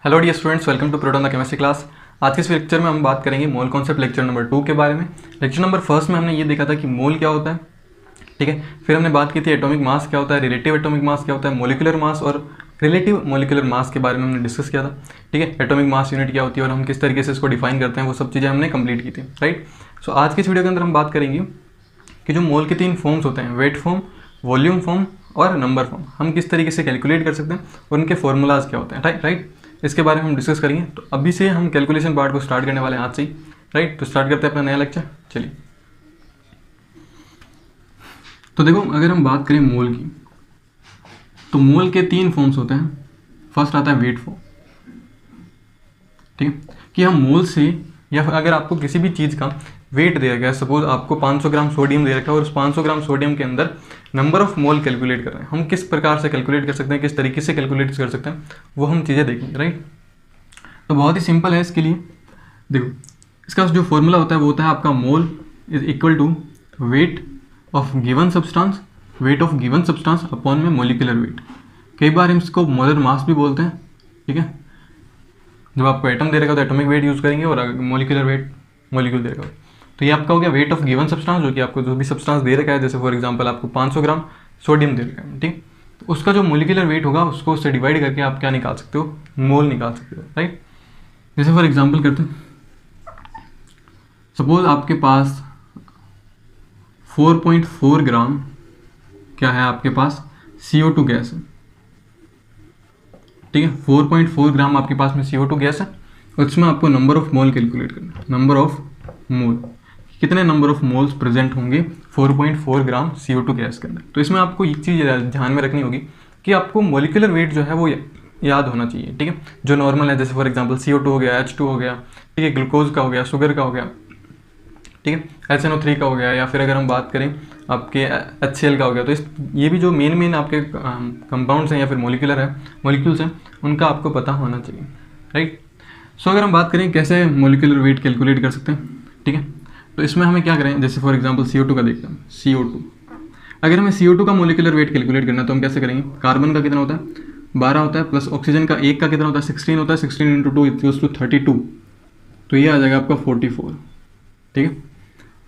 Hello dear students, welcome to proton the chemistry class. आज के इस लेक्चर में हम बात करेंगे मोल कॉन्सेप्ट लेक्चर नंबर 2 के बारे में। लेक्चर नंबर फर्स्ट में हमने ये देखा था कि मोल क्या होता है, ठीक है। फिर हमने बात की थी एटॉमिक मास क्या होता है, रिलेटिव एटॉमिक मास क्या होता है, मोलिकुलर मास और रिलेटिव मोलिकुलर मास के बारे में हमने डिस्कस किया था, ठीक है। एटॉमिक मास यूनिट क्या होती है और हम किस तरीके से इसको डिफाइन करते हैं, वो सब चीज़ें हमने कंप्लीट की थी, राइट। सो आज के इस वीडियो के अंदर हम बात करेंगे कि जो मोल के 3 फॉर्म्स होते हैं, वेट फॉर्म, वॉल्यूम फॉर्म और नंबर फॉर्म, हम किस तरीके से कैलकुलेट कर सकते हैं और उनके फॉर्मूलाज क्या होते हैं, राइट। इसके बारे में हम डिस्कस करेंगे। तो अभी से हम कैलकुलेशन पार्ट को स्टार्ट करने वाले हैं आज से ही, राइट। तो स्टार्ट करते हैं अपना नया लेक्चर, चलिए। तो देखो, अगर हम बात करें मोल की, तो मोल के 3 फॉर्म्स होते हैं। फर्स्ट आता है वेट फॉर्म, ठीक है, कि हम मोल से या फिर अगर आपको किसी भी चीज़ का वेट दे रखा है, सपोज आपको 500 ग्राम सोडियम दे रखा है और उस 500 ग्राम सोडियम के अंदर नंबर ऑफ मोल कैलकुलेट कर रहे हैं, हम किस प्रकार से कैलकुलेट कर सकते हैं, किस तरीके से कैलकुलेट कर सकते हैं, वो हम चीज़ें देखेंगे, राइट। तो बहुत ही सिंपल है इसके लिए। देखो, इसका जो फॉर्मूला होता है वो होता है आपका mole is equal to weight of given substance, weight of given substance upon में मोलिकुलर वेट। कई बार हम इसको मोलर मास भी बोलते हैं, ठीक है। जब आपको एटम दे रखा तो एटॉमिक वेट यूज़ करेंगे और मोलिकुलर वेट मोलिक्यूल दे रखा तो ये आपका हो गया वेट ऑफ गिवन सब्सटेंस, जो कि आपको जो भी सब्सटेंस दे रखा है, जैसे फॉर एग्जांपल आपको 500 ग्राम सोडियम दे रखा है, ठीक। तो उसका जो मोलिकुलर वेट होगा उसको उससे डिवाइड करके आप क्या निकाल सकते हो, मोल निकाल सकते हो, राइट। जैसे फॉर एग्जांपल करते हैं, सपोज आपके पास 4.4 ग्राम क्या है, आपके पास CO2 गैस है, ठीक है। 4.4 ग्राम आपके पास में CO2 गैस है और इसमें आपको नंबर ऑफ मोल कैलकुलेट करना है। नंबर ऑफ मोल, कितने नंबर ऑफ मोल्स प्रेजेंट होंगे 4.4 ग्राम CO2 गैस के अंदर। तो इसमें आपको एक चीज़ ध्यान में रखनी होगी कि आपको मोलिकुलर वेट जो है वो याद होना चाहिए, ठीक है, जो नॉर्मल है। जैसे फॉर एग्जांपल CO2 हो गया, H2 हो गया, ठीक है, ग्लूकोज का हो गया, शुगर का हो गया, ठीक है, HNO3 का हो गया, या फिर अगर हम बात करें आपके HCl का हो गया। तो ये भी जो मेन आपके कंपाउंड्स हैं या फिर मोलिक्यूल्स हैं, उनका आपको पता होना चाहिए, राइट। सो अगर हम बात करें कैसे मोलिकुलर वेट कैलकुलेट कर सकते हैं, ठीक है, तो इसमें हमें क्या करें, जैसे फॉर एग्जांपल CO2 का देखते हैं। CO2, अगर हमें CO2 का मोलिकुलर वेट कैलकुलेट करना है तो हम कैसे करेंगे, कार्बन का कितना होता है 12 होता है, प्लस ऑक्सीजन का 1 का कितना होता है 16 होता है, 16 इंटू 2 इक्वल्स टू 32, तो ये आ जाएगा आपका 44, ठीक है।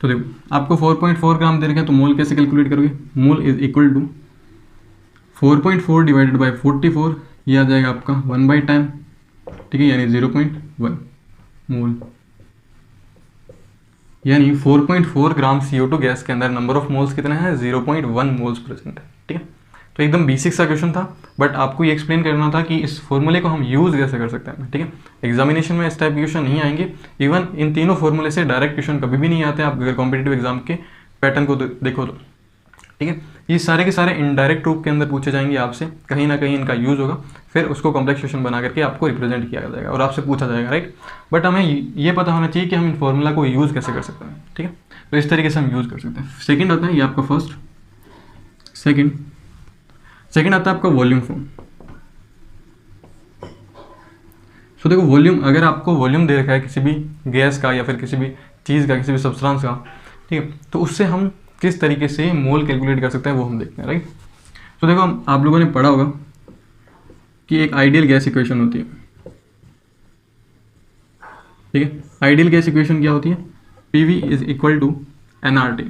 तो देखो, आपको 4.4 ग्राम दे रखे हैं, तो मोल कैसे कैलकुलेट करोगे, mole is equal to 4.4 divided by 44, ये आ जाएगा आपका 1/10, ठीक है, यानी 0.1 मोल। यानी 4.4 ग्राम CO2 गैस के अंदर नंबर ऑफ मोल्स कितने हैं, 0.1 मोल्स प्रेजेंट है, ठीक है। तो एकदम बेसिक सा क्वेश्चन था, बट आपको ये एक्सप्लेन करना था कि इस फॉर्मूले को हम यूज़ कैसे कर सकते हैं, ठीक है। एग्जामिनेशन में इस टाइप के क्वेश्चन नहीं आएंगे, इवन इन तीनों फॉर्मूले से डायरेक्ट क्वेश्चन कभी भी नहीं आते। आप अगर कॉम्पिटिटिव एग्जाम के पैटर्न को देखो तो, ठीक है, ये सारे के सारे इनडायरेक्ट रूप के अंदर पूछे जाएंगे आपसे, कहीं ना कहीं इनका यूज़ होगा, फिर उसको कॉम्प्लेक्स क्वेश्चन बना करके आपको रिप्रेजेंट किया जाएगा और आपसे पूछा जाएगा, राइट। बट हमें ये पता होना चाहिए कि हम इन फॉर्मूला को यूज़ कैसे कर सकते हैं, ठीक है। तो इस तरीके से हम यूज़ कर सकते हैं। सेकंड आता है, ये आपका फर्स्ट, सेकंड आता है आपका वॉल्यूम फॉर्म। सो देखो, वॉल्यूम, अगर आपको वॉल्यूम दे रखा है किसी भी गैस का या फिर किसी भी चीज़ का, किसी भी सब्सटेंस का, ठीक है, तो उससे हम किस तरीके से मोल कैलकुलेट कर सकते हैं वो हम देखते हैं, राइट। तो देखो, आप लोगों ने पढ़ा होगा कि एक आइडियल गैस इक्वेशन होती है, ठीक है। आइडियल गैस इक्वेशन क्या होती है, PV is equal to nRT,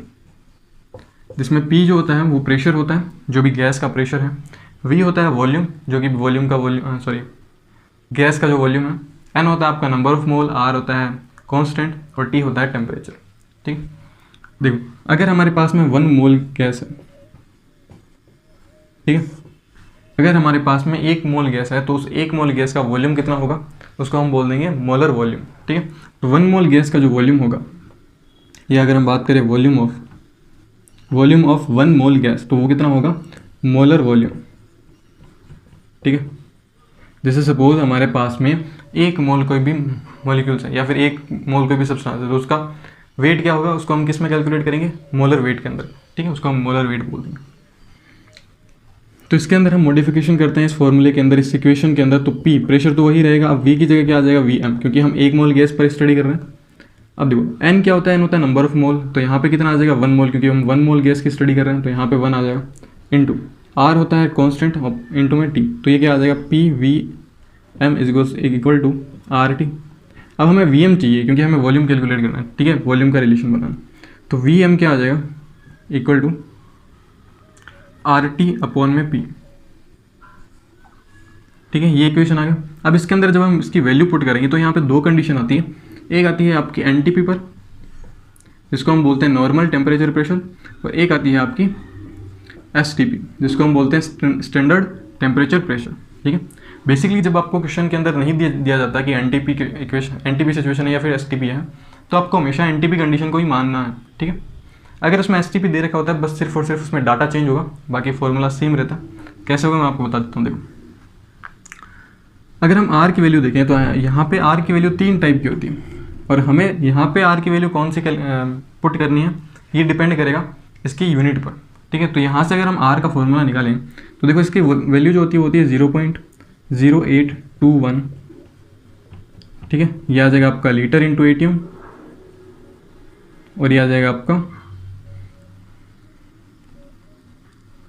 जिसमें P जो होता है वो प्रेशर होता है, जो भी गैस का प्रेशर है, V होता है वॉल्यूम, जो कि गैस का जो वॉल्यूम है, N होता है आपका नंबर ऑफ मोल, R होता है कांस्टेंट और T होता है टेम्परेचर, ठीक। देखो, अगर हमारे पास में 1 मोल गैस है, ठीक है, अगर हमारे पास में 1 मोल गैस है तो उस 1 मोल गैस का वॉल्यूम कितना होगा, उसको हम बोल देंगे मोलर वॉल्यूम, ठीक है। तो 1 मोल गैस का जो वॉल्यूम होगा, या अगर हम बात करें वॉल्यूम ऑफ 1 मोल गैस, तो वो कितना होगा, मोलर वॉल्यूम, ठीक है। जैसे सपोज हमारे पास में 1 मोल कोई भी मॉलिक्यूल्स है या फिर 1 मोल कोई भी सब्सटेंस है, तो उसका वेट क्या होगा, उसको हम किस में कैलकुलेट करेंगे, मोलर वेट के अंदर, ठीक है, उसको हम मोलर वेट बोल देंगे। तो इसके अंदर हम मॉडिफिकेशन करते हैं इस फॉर्मूले के अंदर, इस इक्वेशन के अंदर। तो P प्रेशर तो वही रहेगा, अब V की जगह क्या आ जाएगा, VM, क्योंकि हम 1 मोल गैस पर स्टडी कर रहे हैं। अब देखो, N क्या होता है, N होता है नंबर ऑफ मोल, तो यहाँ पे कितना आ जाएगा 1 मोल, क्योंकि हम 1 मोल गैस की स्टडी कर रहे हैं, तो यहाँ पे 1 आ जाएगा, इंटू R होता है कांस्टेंट, इंटू में T, तो ये क्या आ जाएगा, PV m is equal to R T. अब हमें वी एम चाहिए क्योंकि हमें वॉल्यूम कैलकुलेट करना है, ठीक है, वॉल्यूम का रिलेशन बनाना। तो वी एम क्या आ जाएगा, equal to R T upon में पी, ठीक है, ये इक्वेशन आ गया। अब इसके अंदर जब हम इसकी वैल्यू पुट करेंगे तो यहाँ पे दो कंडीशन आती है। एक आती है आपकी एन टी पी पर, जिसको हम बोलते हैं नॉर्मल टेम्परेचर प्रेशर, और एक आती है आपकी एस टी पी, जिसको हम बोलते हैं स्टैंडर्ड टेम्परेचर प्रेशर, ठीक है। बेसिकली जब आपको क्वेश्चन के अंदर नहीं दिया जाता कि N T P equation, N T P situation है या फिर एस टी पी है, तो आपको हमेशा एन टी पी कंडीशन को ही मानना है, ठीक है। अगर उसमें एस टी पी दे रखा होता है, बस सिर्फ और सिर्फ उसमें डाटा चेंज होगा, बाकी फॉर्मूला सेम रहता है। कैसे होगा मैं आपको बता देता हूँ। देखो, अगर हम आर की वैल्यू देखें तो यहाँ पे आर की वैल्यू 3 टाइप की होती है, और हमें यहाँ पे आर की वैल्यू कौन सी पुट करनी है ये डिपेंड करेगा इसकी यूनिट पर, ठीक है। तो यहाँ से अगर हम आर का फॉर्मूला निकालें तो देखो इसकी वैल्यू जो होती है 0.0821, ठीक है। ये आ जाएगा आपका लीटर इंटू एटीएम, और ये आ जाएगा आपका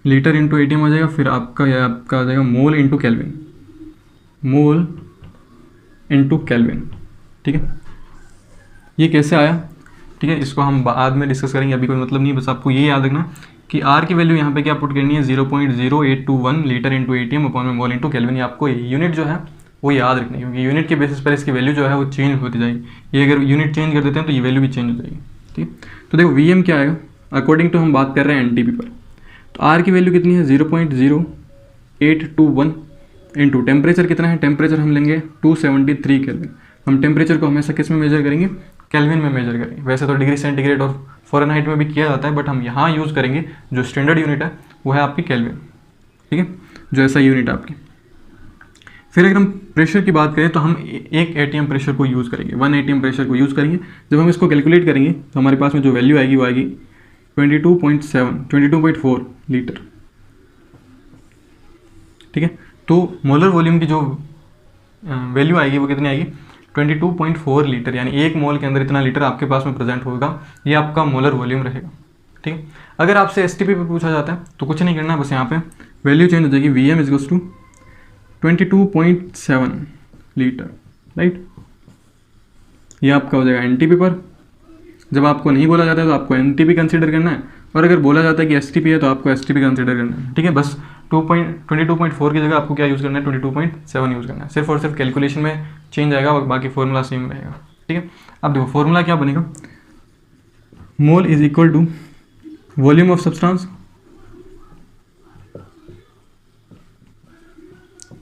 लीटर इंटू एटीएम आ जाएगा, फिर आपका यह आपका आ जाएगा mole into kelvin, mole into kelvin, ठीक है। ये कैसे आया, ठीक है, इसको हम बाद में डिस्कस करेंगे, अभी कोई मतलब नहीं, बस आपको ये याद रखना कि आर की वैल्यू यहाँ पे क्या पुट करनी है, 0.0821 लीटर इंटू एटीएम अपॉन में मोल इंटू कैल्विन। ये आपको यूनिट जो है वो याद रखनी है, क्योंकि यूनिट के बेसिस पर इसकी वैल्यू जो है वो चेंज होती जाएगी। ये अगर यूनिट चेंज कर देते हैं तो ये वैल्यू भी चेंज हो जाएगी, ठीक है। तो देखो वी एम क्या आएगा, अकॉर्डिंग टू हम बात कर रहे हैं एन टी पी पर, तो आर की वैल्यू कितनी है 0.0821 इंटू टेम्परेचर कितना है, टेम्परेचर हम लेंगे 273 केल्विन। हम टेम्परेचर को हमेशा किस में मेजर करेंगे, केल्विन में मेजर करेंगे। वैसे तो डिग्री सेंटीग्रेड और फ़ारेनहाइट में भी किया जाता है, बट हम यहाँ यूज़ करेंगे जो स्टैंडर्ड यूनिट है वो है आपकी केल्विन, ठीक है, जो ऐसा यूनिट है आपकी। फिर अगर हम प्रेशर की बात करें तो हम एक एटीएम प्रेशर को यूज़ करेंगे, 1 एटीएम प्रेशर को यूज़ करेंगे। जब हम इसको कैलकुलेट करेंगे तो हमारे पास में जो वैल्यू आएगी वो आएगी 22.4 लीटर, ठीक है। तो मोलर वॉल्यूम की जो वैल्यू आएगी वो कितनी आएगी, 22.4 लीटर, यानी एक मोल के अंदर इतना लीटर आपके पास में प्रेजेंट होगा, ये आपका मोलर वॉल्यूम रहेगा, ठीक है। अगर आपसे एस टी पी पर पूछा जाता है तो कुछ नहीं करना है, बस यहाँ पे वैल्यू चेंज हो जाएगी, V M is to 22.7 litre, right. ये आपका हो जाएगा एन टी पी पर। जब आपको नहीं बोला जाता है तो आपको एन टी पी कंसिडर करना है, और अगर बोला जाता है कि एस टी पी है तो आपको एस टी पी कंसिडर करना है, ठीक है। बस 22.4 की जगह आपको क्या यूज़ करना है, 22.7 यूज़ करना है। सिर्फ और सिर्फ कैलकुलेशन में चेंज आएगा और बाकी फॉर्मूला सेम रहेगा, ठीक है। अब देखो फॉर्मूला क्या बनेगा, mole is equal to volume of substance,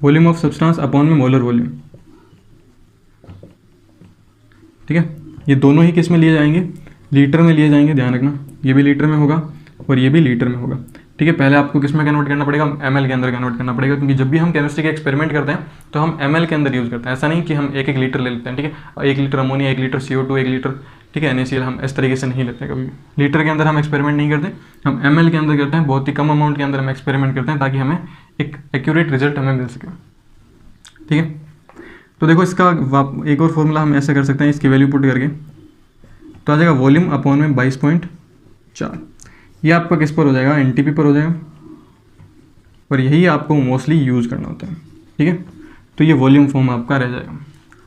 volume of substance upon में मोलर वॉल्यूम, ठीक है। ये दोनों ही किस में लिए जाएंगे, लीटर में लिए जाएंगे, ध्यान रखना। ये भी लीटर में होगा और ये भी लीटर में होगा, ठीक है। पहले आपको किस में कन्वर्ट करना पड़ेगा, एमएल के अंदर कन्वर्ट करना पड़ेगा, क्योंकि जब भी हम केमिस्ट्री के एक्सपेरिमेंट करते हैं तो हम एमएल के अंदर यूज़ करते हैं। ऐसा नहीं कि हम एक लीटर ले लेते हैं, ठीक है, 1 litre ammonia, 1 litre CO2, 1 litre, ठीक है, NaCl, हम इस तरीके से नहीं लेते हैं। कभी लीटर के अंदर हम एक्सपेरिमेंट नहीं करते, हम एमएल के अंदर करते हैं। बहुत ही कम अमाउंट के अंदर हम एक्सपेरिमेंट करते हैं ताकि हमें एक एक्यूरेट रिजल्ट हमें मिल सके, ठीक है। तो देखो इसका एक और फॉर्मूला हम ऐसे कर सकते हैं, इसकी वैल्यू पुट करके तो आ जाएगा वॉल्यूम अपॉन में 22.4। ये आपका किस पर हो जाएगा, एनटीपी पर हो जाएगा, और यही आपको मोस्टली यूज़ करना होता है, ठीक है। तो ये वॉल्यूम फॉर्म आपका रह जाएगा,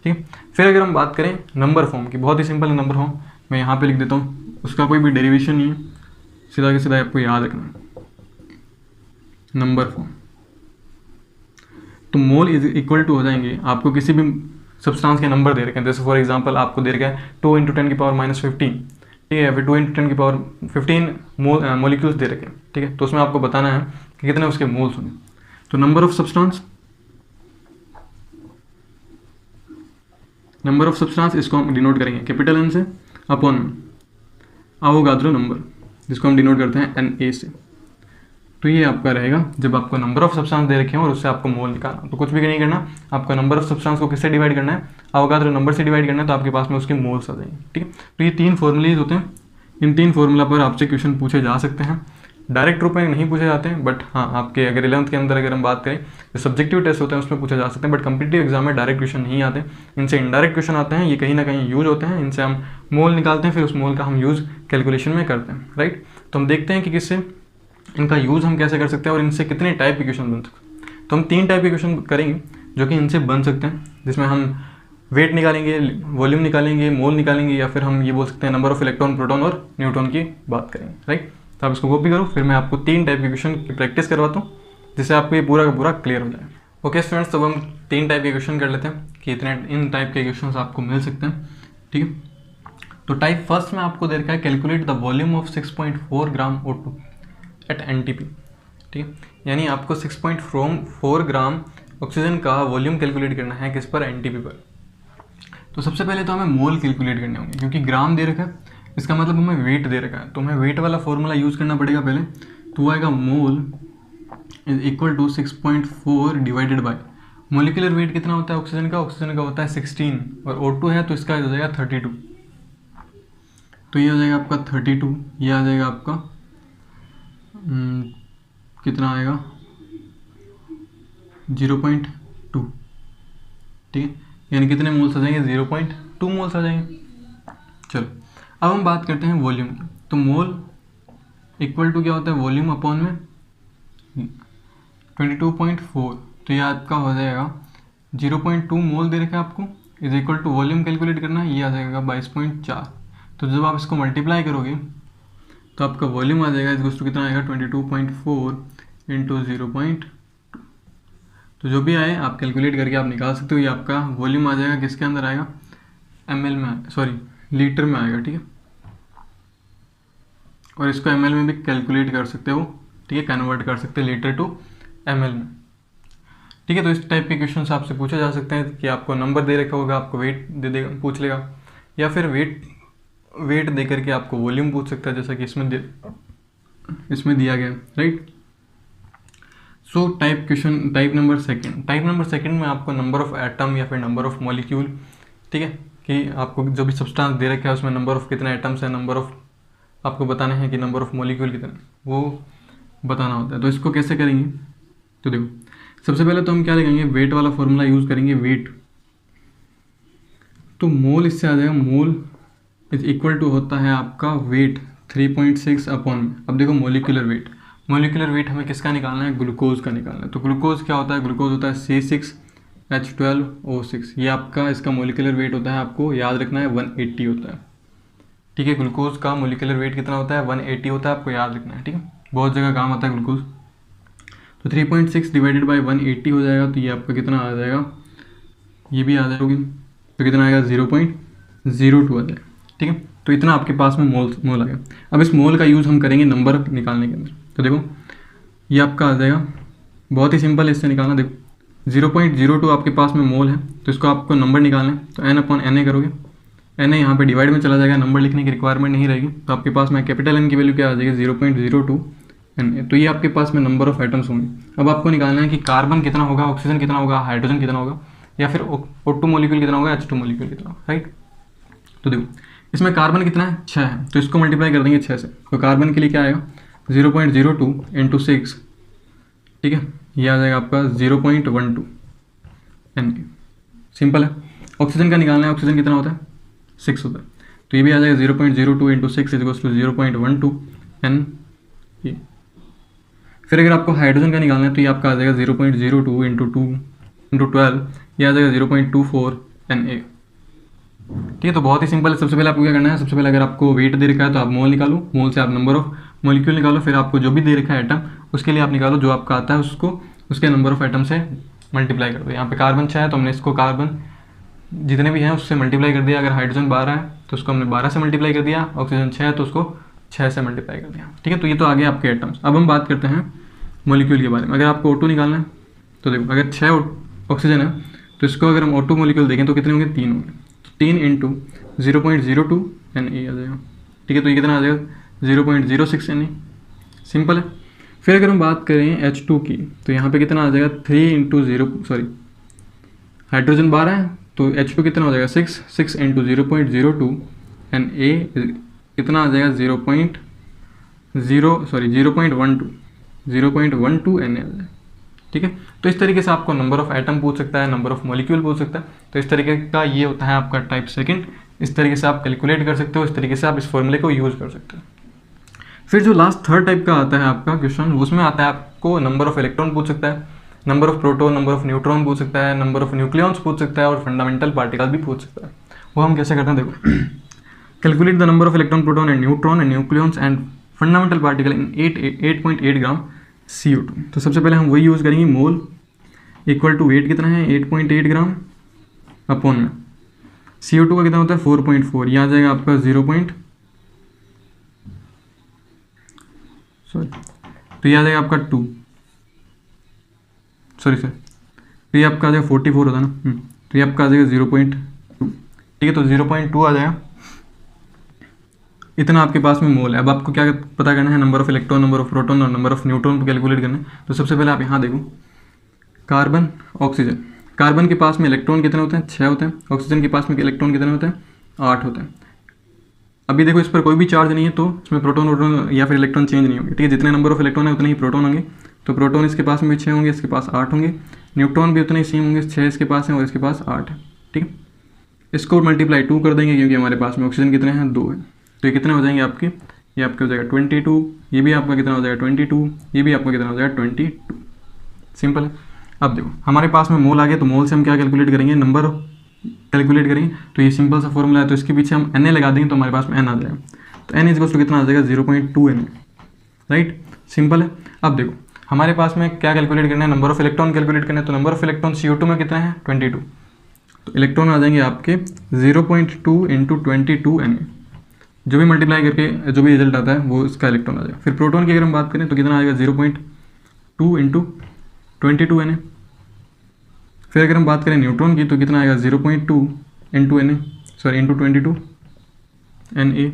ठीक है। फिर अगर हम बात करें नंबर फॉर्म की, बहुत ही सिंपल है नंबर फॉर्म, मैं यहाँ पे लिख देता हूँ, उसका कोई भी डेरिवेशन नहीं है, सीधा के सीधा आपको याद रखना है नंबर फॉर्म। तो मोल इज इक्वल टू हो जाएंगे, आपको किसी भी सब्सटेंस के नंबर दे रखे हैं, जैसे फॉर एग्जांपल आपको दे रखा है 2 × 10⁻⁻15, ठीक है, फिर 2 × 10⁻15 मोलिक्यूल्स दे रखे हैं, ठीक है। तो उसमें आपको बताना है कि कितने उसके मोल्स होंगे। तो नंबर ऑफ सब्सटेंस इसको हम डिनोट करेंगे कैपिटल एन से अपॉन अवोगाद्रो नंबर, जिसको हम डिनोट करते हैं Na से। तो ये आपका रहेगा जब आपको नंबर ऑफ सब्सटेंस दे रखे हैं और उससे आपको मोल निकालना, तो कुछ भी नहीं करना, आपको नंबर ऑफ सब्सटेंस को किससे डिवाइड करना है, अवोगाद्रो नंबर से डिवाइड करना है, तो आपके पास में उसके मोल्स आ जाएंगे, ठीक है। तो ये 3 फॉर्मूलेज होते हैं, इन 3 फार्मूला पर आपसे क्वेश्चन पूछे जा सकते हैं, डायरेक्ट रूप में नहीं पूछे जाते हैं, बट हाँ आपके अगर 11th के अंदर अगर हम बात करें जो सब्जेक्टिव टेस्ट होते हैं उसमें पूछे जा सकते हैं, बट कम्पिटिटिव एग्जाम में डायरेक्ट क्वेश्चन नहीं आते, इनसे इनडायरेक्ट क्वेश्चन आते हैं, ये कहीं ना कहीं यूज होते हैं, इनसे हम मोल निकालते हैं, फिर उस मोल का हम यूज़ कैलकुलेशन में करते हैं, राइट। तो हम देखते हैं कि किससे इनका यूज़ हम कैसे कर सकते हैं और इनसे कितने टाइप के क्वेश्चन बन सकते हैं। तो हम 3 टाइप के क्वेश्चन करेंगे। जो कि इनसे बन सकते हैं, जिसमें हम वेट निकालेंगे, वॉल्यूम निकालेंगे, मोल निकालेंगे, या फिर हम ये बोल सकते हैं नंबर ऑफ इलेक्ट्रॉन, प्रोटॉन और न्यूट्रॉन की बात करेंगे, राइट। तो आप इसको कॉपी करो, फिर मैं आपको 3 टाइप के क्वेश्चन की प्रैक्टिस करवाता हूँ, जिससे आपको ये पूरा का पूरा क्लियर हो जाए। ओके स्टूडेंट्स, तो हम 3 टाइप के क्वेश्चन कर लेते हैं कि इतने इन टाइप के क्वेश्चन आपको मिल सकते हैं, ठीक है। तो टाइप फर्स्ट में आपको दे रखा है calculate the volume of 6.4 gram O2 at NTP, ठीक है। यानी आपको 6.4 ग्राम ऑक्सीजन का वॉल्यूम कैलकुलेट करना है किस पर, NTP पर। तो सबसे पहले तो हमें मोल कैलकुलेट करने होंगे, क्योंकि ग्राम दे रखा है, इसका मतलब हमें वेट दे रखा है, तो हमें वेट वाला फॉर्मूला यूज़ करना पड़ेगा पहले। तो आएगा mole is equal to 6.4 divided by molecular weight कितना होता है ऑक्सीजन का होता है 16, और O2 है तो इसका हो जाएगा 32। तो ये हो जाएगा आपका 32, ये आ जाएगा आपका कितना आएगा 0.2, ठीक है। यानी कितने मोल्स आ जाएंगे, 0.2 मोल्स आ जाएंगे। चलो अब हम बात करते हैं वॉल्यूम की। तो मोल इक्वल टू क्या होता है, वॉल्यूम अपॉन में 22.4, तो ये आपका हो जाएगा 0.2 मोल दे रखा है आपको, is equal to volume calculate करना है, ये आ जाएगा 22.4। तो जब आप इसको मल्टीप्लाई करोगे तो आपका वॉल्यूम आ जाएगा इस टू कितना आएगा 22.4 इंटू 0.2। तो जो भी आए आप कैलकुलेट करके आप निकाल सकते हो। ये आपका वॉल्यूम आ जाएगा किसके अंदर आएगा, ml में, सॉरी लीटर में आएगा, ठीक है। और इसको ml में भी कैलकुलेट कर सकते हो, ठीक है, कन्वर्ट कर सकते हैं लीटर टू ml में, ठीक है। तो इस टाइप के क्वेश्चन आपसे पूछे जा सकते हैं कि आपको नंबर दे रखा होगा, आपको वेट दे देगा, पूछ लेगा, या फिर वेट दे करके आपको वॉल्यूम पूछ सकता है, जैसा कि इसमें दिया गया, right. So type number second में आपको नंबर ऑफ एटम या फिर नंबर ऑफ मॉलिक्यूल, ठीक है, कि आपको जो भी सब्सटेंस दे रखा है उसमें नंबर ऑफ कितने एटम्स है, नंबर ऑफ आपको बताने हैं कि नंबर ऑफ मॉलिक्यूल कितने, वो बताना होता है। तो इसको कैसे करेंगे, तो देखो सबसे पहले तो हम क्या लिखेंगे, वेट वाला फॉर्मूला यूज़ करेंगे, वेट। तो मोल इससे आ जाएगा, मोल इज इक्वल टू होता है आपका वेट 3.6 अपॉन में। अब देखो मोलिकुलर वेट हमें किसका निकालना है, ग्लूकोज का निकालना है। तो ग्लूकोज क्या होता है, ग्लूकोज होता है C6H12O6, ये आपका इसका मोलिकुलर वेट होता है, आपको याद रखना है 180 होता है, ठीक है। ग्लूकोज का मोलिकुलर वेट कितना होता है, 180 होता है, आपको याद रखना है, ठीक है, बहुत जगह काम आता है ग्लूकोज। तो 3.6 डिवाइडेड बाई 180 हो जाएगा, तो ये आपका कितना आ जाएगा, ये भी आ जाएगी, तो कितना आएगा 0.02 आ जाएगा, ठीक है। तो इतना आपके पास में मोल आ गया। अब इस मोल का यूज़ हम करेंगे नंबर निकालने के अंदर। तो देखो ये आपका आ जाएगा, बहुत ही सिंपल है इससे निकालना। देखो 0.02 आपके पास में मोल है, तो इसको आपको नंबर निकालना है, तो n/na करोगे, na यहाँ पे डिवाइड में चला जाएगा, नंबर लिखने की रिक्वायरमेंट नहीं रहेगी। तो आपके पास में कैपिटल N की वैल्यू क्या आ जाएगी, 0.02 Na। तो ये आपके पास में नंबर ऑफ एटम्स होंगे। अब आपको निकालना है कि कार्बन कितना होगा, ऑक्सीजन कितना होगा, हाइड्रोजन कितना होगा, या फिर O2 मॉलिक्यूल कितना होगा, H2 मॉलिक्यूल कितना होगा, राइट। तो देखो इसमें कार्बन कितना है, 6 है, तो इसको मल्टीप्लाई कर देंगे 6 से। तो कार्बन के लिए क्या आएगा 0.02 इंटू 6, ठीक है, ये आ जाएगा आपका 0.12 Na। सिंपल है। ऑक्सीजन का निकालना है, ऑक्सीजन कितना होता है 6 होता है, तो ये भी आ जाएगा 0.02 into 6 is equals to 0.12 Na। फिर अगर आपको हाइड्रोजन का निकालना है तो ये आपका आ जाएगा 0.02 इंटू 2 इंटू 12, ये आ जाएगा 0.24 Na, ठीक है। तो बहुत ही सिंपल है। सबसे पहले आपको क्या करना है, सबसे पहले अगर आपको वेट दे रखा है तो आप मोल निकालो, मोल से आप नंबर ऑफ मॉलिक्यूल निकालो, फिर आपको जो भी दे रखा है एटम उसके लिए आप निकालो, जो आपका आता है उसको उसके नंबर ऑफ एटम से मल्टीप्लाई कर दो। यहाँ पे कार्बन 6 है तो हमने इसको कार्बन जितने भी हैं उससे मल्टीप्लाई कर दिया। अगर हाइड्रोजन 12 है तो उसको हमने 12 से मल्टीप्लाई कर दिया, ऑक्सीजन 6 है तो उसको 6 से मल्टीप्लाई कर दिया, ठीक है। तो ये तो आ गए आपके एटम्स। अब हम बात करते हैं मॉलिक्यूल के बारे में। अगर आपको O2 निकालना है तो देखो अगर 6 ऑक्सीजन है तो इसको अगर हम O2 मॉलिक्यूल देखें तो कितने होंगे, 3 होंगे। 3 इंटू 0.02 Na आ जाएगा, ठीक है। तो ये कितना आ जाएगा 0.06 Na, सिंपल है। फिर अगर हम बात करें H2 की तो यहाँ पे कितना आ जाएगा 3 इंटू 0, सॉरी हाइड्रोजन 12 है तो H2 कितना हो जाएगा 6 इंटू 0.02 Na कितना आ जाएगा 0.12 Na आ जाएगा, ठीक है। तो इस तरीके से आपको नंबर ऑफ एटम पूछ सकता है, नंबर ऑफ मॉलिक्यूल पूछ सकता है। तो इस तरीके का ये होता है आपका टाइप सेकंड। इस तरीके से आप कैलकुलेट कर सकते हो, इस तरीके से आप इस फॉर्मूले को यूज़ कर सकते हो। फिर जो लास्ट थर्ड टाइप का आता है आपका क्वेश्चन, उसमें आता है आपको नंबर ऑफ इलेक्ट्रॉन पूछ सकता है, number of proton, number of neutron पूछ सकता है, नंबर ऑफ न्यूक्लियॉन्स पूछ सकता है और फंडामेंटल पार्टिकल भी पूछ सकता है। वो हम कैसे करते हैं देखो, calculate the number of electron, proton and neutron and nucleons and fundamental particle in 8.8 gram CO2। तो सबसे पहले हम वही यूज़ करेंगे, मोल इक्वल टू वेट कितना है 8.8 ग्राम अपॉन में CO2 का कितना होता है 4.4, ये आ जाएगा आपका 0. तो ये आ जाएगा आपका 2, सॉरी सर, तो ये आपका आ जाएगा 44 होता है ना, तो ये आपका आ जाएगा 0.2, ठीक है। तो 0.2 आ जाएगा, इतना आपके पास में मोल है। अब आपको क्या पता करना है, number of electron, number of proton और नंबर ऑफ न्यूट्रॉन को कैलकुलेट करना है। तो सबसे पहले आप यहाँ देखो, कार्बन, ऑक्सीजन, कार्बन के पास में इलेक्ट्रॉन कितने होते हैं 6 होते हैं, ऑक्सीजन के पास में इलेक्ट्रॉन कितने होते हैं 8 होते हैं। अभी देखो इस पर कोई भी चार्ज नहीं है तो इसमें प्रोटॉन वोटॉन या फिर इलेक्ट्रॉन चेंज नहीं होंगे, ठीक है। जितने नंबर ऑफ इलेक्ट्रॉन है उतने ही प्रोटॉन होंगे, तो प्रोटॉन इसके पास में भी 6 होंगे, इसके पास 8 होंगे, न्यूट्रॉन भी उतने ही सेम होंगे, 6 इसके पास हैं और इसके पास 8 है, ठीक है। इसको मल्टीप्लाई 2 कर देंगे क्योंकि हमारे पास में ऑक्सीजन कितने हैं 2 है, तो ये कितने हो जाएंगे आपके, ये आपके हो जाएगा 22, ये भी आपका कितना हो जाएगा 22, ये भी आपका कितना हो जाएगा 22, सिंपल है। अब देखो हमारे पास में मोल आ गया, तो मोल से हम क्या कैलकुलेट करेंगे, नंबर कैलकुलेट करेंगे। तो ये सिंपल सा फॉर्मूला है, तो इसके पीछे हम Na लगा देंगे तो हमारे पास में N आ जाएगा, तो N इज कितना आ जाएगा 0.2 Na, राइट, सिंपल है। अब देखो हमारे पास में क्या कैलकुलेट करना है, नंबर ऑफ इलेक्ट्रॉन कैलकुलेट करना है। तो नंबर ऑफ इलेक्ट्रॉन CO2 में कितना है 22, तो इलेक्ट्रॉन आ जाएंगे आपके 0.2 × 22 Na, जो भी मल्टीप्लाई करके जो भी रिजल्ट आता है वो इसका इलेक्ट्रॉन आ जाएगा। फिर प्रोटॉन की अगर हम बात करें तो कितना आएगा 0.2 × 22 Na। फिर अगर हम बात करें न्यूट्रॉन की तो कितना आएगा 0.2 × 22 Na।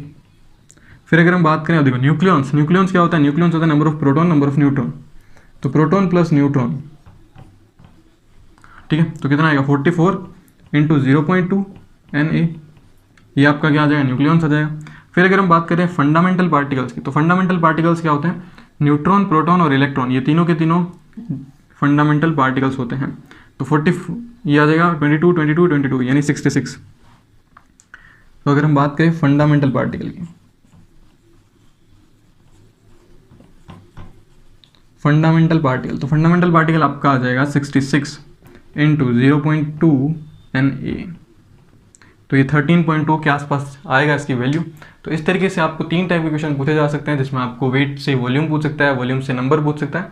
फिर अगर हम बात करें, देखो न्यूक्लियॉन्स, न्यूक्लियॉन्स क्या होता है, न्यूक्लियॉन्स होता है number of proton, number of neutron, तो प्रोटॉन प्लस न्यूट्रॉन, ठीक है, तो कितना आएगा 44 × 0.2 Na, ये आपका क्या आ जाएगा न्यूक्लियॉन्स आ जाएगा। फिर अगर हम बात करें फंडामेंटल पार्टिकल्स की, तो फंडामेंटल पार्टिकल्स क्या होते हैं, न्यूट्रॉन, प्रोटॉन और इलेक्ट्रॉन, ये तीनों के तीनों फंडामेंटल पार्टिकल्स होते हैं। तो 40 ये आ जाएगा 22 यानी 66। तो अगर हम बात करें फंडामेंटल पार्टिकल की, फंडामेंटल पार्टिकल, तो फंडामेंटल पार्टिकल आपका आ जाएगा 66 × 0.2 Na, तो ये 13.2 के आसपास आएगा इसकी वैल्यू। तो इस तरीके से आपको 3 टाइप के क्वेश्चन पूछे जा सकते हैं, जिसमें आपको वेट से वॉल्यूम पूछ सकता है, वॉल्यूम से नंबर पूछ सकता है,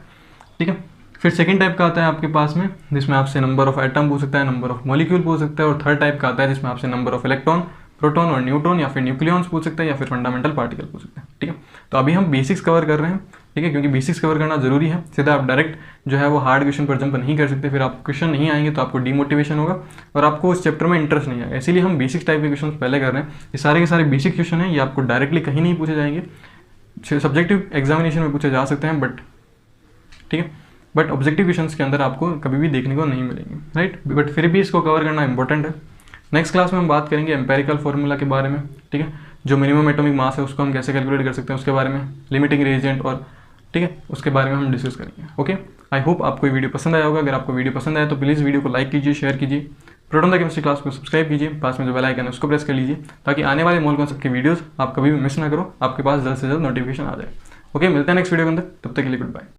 ठीक है। फिर सेकंड टाइप का आता है आपके पास में, जिसमें आपसे नंबर ऑफ एटम पूछ सकता है, नंबर ऑफ मॉलिक्यूल पूछ सकता है, और थर्ड टाइप का आता है जिसमें आपसे नंबर ऑफ इलेक्ट्रॉन, प्रोटॉन और न्यूट्रॉन या फिर न्यूक्लियॉन्स पूछ सकता है या फिर फंडामेंटल पार्टिकल पूछ सकता है, ठीक है। तो अभी हम बेसिक्स कवर कर रहे हैं, ठीक है, क्योंकि बेसिक्स कवर करना जरूरी है। सीधा आप डायरेक्ट जो है वो हार्ड क्वेश्चन पर जंप नहीं कर सकते, फिर आप क्वेश्चन नहीं आएंगे तो आपको डिमोटिवेशन होगा और आपको उस चैप्टर में इंटरेस्ट नहीं आएगा। इसीलिए हम बेसिक्स टाइप के क्वेश्चन पहले कर रहे हैं। ये सारे के सारे बेसिक क्वेश्चन हैं, ये आपको डायरेक्टली कहीं नहीं पूछे जाएंगे, सब्जेक्टिव एग्जामिनेशन में पूछे जा सकते हैं, बट ठीक है, बट ऑब्जेक्टिव क्वेश्चंस के अंदर आपको कभी भी देखने को नहीं मिलेंगे, राइट। बट फिर भी इसको कवर करना इंपॉर्टेंट है। नेक्स्ट क्लास में हम बात करेंगे एम्पेरिकल फॉर्मूला के बारे में, ठीक है, जो मिनिमम एटॉमिक मास है उसको हम कैसे कैलकुलेट कर सकते हैं उसके बारे में, लिमिटिंग रिएजेंट और ठीक है उसके बारे में हम डिस्कस करेंगे। ओके, आई होप आपको ये वीडियो पसंद आया होगा। अगर आपको वीडियो पसंद आया तो प्लीज़ वीडियो को लाइक कीजिए, शेयर कीजिए, प्रोटॉन द केमिस्ट्री क्लास को सब्सक्राइब कीजिए, पास में जो बेल आइकन है उसको प्रेस कर लीजिए ताकि आने वाले मोल कॉन्सेप्ट की वीडियोस आप कभी भी मिस ना करो, आपके पास जल्द से जल्द नोटिफिकेशन आ जाए। ओके, मिलते हैं नेक्स्ट वीडियो के अंदर, तब तक के लिए गुड बाय।